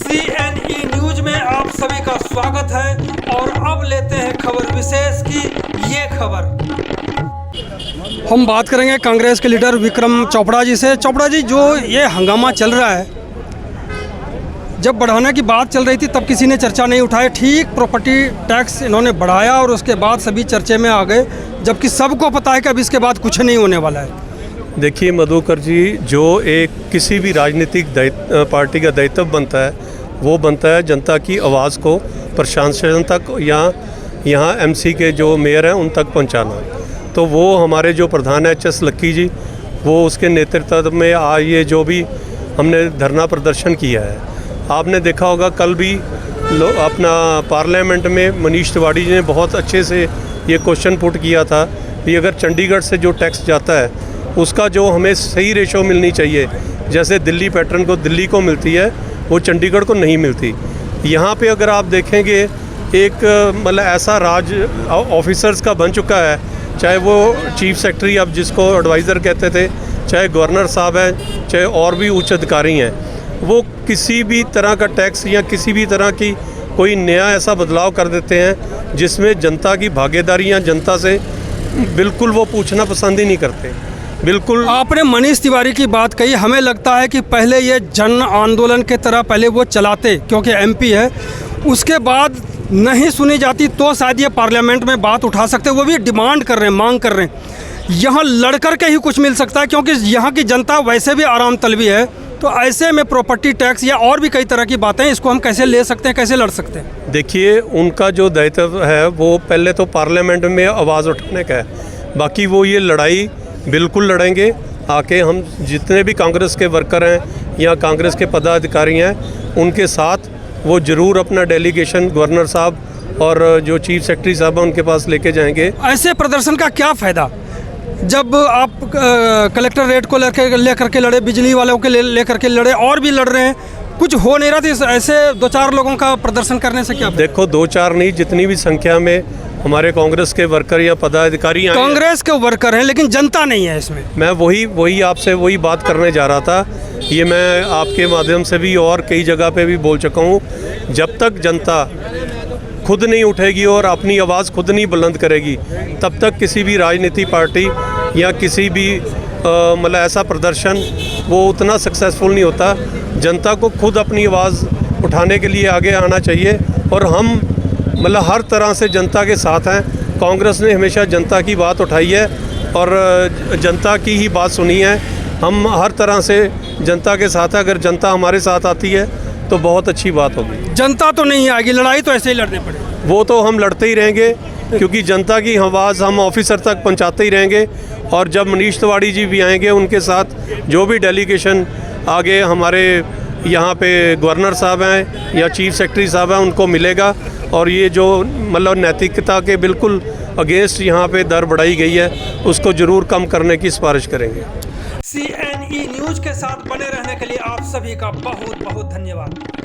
CNE news में आप सभी का स्वागत है और अब लेते हैं खबर विशेष की ये खबर। हम बात करेंगे कांग्रेस के लीडर विक्रम चोपड़ा जी से। चोपड़ा जी, जो ये हंगामा चल रहा है, जब बढ़ाने की बात चल रही थी तब किसी ने चर्चा नहीं उठाई। ठीक प्रॉपर्टी टैक्स इन्होंने बढ़ाया और उसके बाद सभी चर्चे में आ गए, जबकि सबको पता है कि अब इसके बाद कुछ नहीं होने वाला है। देखिए मधुकर जी, जो एक किसी भी राजनीतिक पार्टी का दायित्व बनता है वो बनता है जनता की आवाज़ को प्रशासन तक या यहाँ MC के जो मेयर हैं उन तक पहुँचाना। तो वो हमारे जो प्रधान है HS लक्की जी, वो उसके नेतृत्व में आज ये जो भी हमने धरना प्रदर्शन किया है, आपने देखा होगा कल भी अपना पार्लियामेंट में मनीष तिवारी जी ने बहुत अच्छे से ये क्वेश्चन पुट किया था कि अगर चंडीगढ़ से जो टैक्स जाता है उसका जो हमें सही रेशो मिलनी चाहिए, जैसे दिल्ली पैटर्न को दिल्ली को मिलती है वो चंडीगढ़ को नहीं मिलती। यहाँ पे अगर आप देखेंगे एक मतलब ऐसा राज ऑफिसर्स का बन चुका है, चाहे वो चीफ सेक्रेटरी अब जिसको एडवाइज़र कहते थे, चाहे गवर्नर साहब हैं, चाहे और भी उच्च अधिकारी हैं, वो किसी भी तरह का टैक्स या किसी भी तरह की कोई नया ऐसा बदलाव कर देते हैं जिसमें जनता की भागीदारी या जनता से बिल्कुल वो पूछना पसंद ही नहीं करते। बिल्कुल आपने मनीष तिवारी की बात कही, हमें लगता है कि पहले ये जन आंदोलन के तरह पहले वो चलाते, क्योंकि MP है, उसके बाद नहीं सुनी जाती तो शायद ये पार्लियामेंट में बात उठा सकते। वो भी डिमांड कर रहे हैं, मांग कर रहे हैं। यहाँ लड़ कर के ही कुछ मिल सकता है, क्योंकि यहाँ की जनता वैसे भी आराम तलबी है। तो ऐसे में प्रॉपर्टी टैक्स या और भी कई तरह की बातें, इसको हम कैसे ले सकते हैं, कैसे लड़ सकते हैं? देखिए, उनका जो दायित्व है वो पहले तो पार्लियामेंट में आवाज़ उठाने का है। बाकी वो ये लड़ाई बिल्कुल लड़ेंगे। आके हम जितने भी कांग्रेस के वर्कर हैं या कांग्रेस के पदाधिकारी हैं उनके साथ वो ज़रूर अपना डेलीगेशन गवर्नर साहब और जो चीफ सेक्रेटरी साहब हैं उनके पास लेके जाएंगे। ऐसे प्रदर्शन का क्या फ़ायदा जब आप कलेक्टर रेट को लेकर के लड़े, बिजली वालों के लेकर के लड़े, और भी लड़ रहे हैं, कुछ हो नहीं रहा था। ऐसे 2-4 लोगों का प्रदर्शन करने से क्या? देखो, 2-4 नहीं, जितनी भी संख्या में हमारे कांग्रेस के वर्कर या पदाधिकारी हैं, कांग्रेस के वर्कर हैं, लेकिन जनता नहीं है इसमें। मैं वही आपसे वही बात करने जा रहा था। ये मैं आपके माध्यम से भी और कई जगह पे भी बोल चुका हूँ, जब तक जनता खुद नहीं उठेगी और अपनी आवाज़ खुद नहीं बुलंद करेगी, तब तक किसी भी राजनीति पार्टी या किसी भी मतलब ऐसा प्रदर्शन वो उतना सक्सेसफुल नहीं होता। जनता को खुद अपनी आवाज़ उठाने के लिए आगे आना चाहिए और हम मतलब हर तरह से जनता के साथ हैं। कांग्रेस ने हमेशा जनता की बात उठाई है और जनता की ही बात सुनी है। हम हर तरह से जनता के साथ हैं। अगर जनता हमारे साथ आती है तो बहुत अच्छी बात होगी। जनता तो नहीं आएगी, लड़ाई तो ऐसे ही लड़ने पड़े। वो तो हम लड़ते ही रहेंगे, क्योंकि जनता की आवाज़ हम ऑफिसर तक पहुंचाते ही रहेंगे। और जब मनीष तिवारी जी भी आएंगे, उनके साथ जो भी डेलीगेशन आगे हमारे यहाँ पे गवर्नर साहब हैं या चीफ सेक्रेटरी साहब हैं उनको मिलेगा, और ये जो मतलब नैतिकता के बिल्कुल अगेंस्ट यहाँ पे दर बढ़ाई गई है उसको ज़रूर कम करने की सिफारिश करेंगे। CNE न्यूज़ के साथ बने रहने के लिए आप सभी का बहुत बहुत धन्यवाद।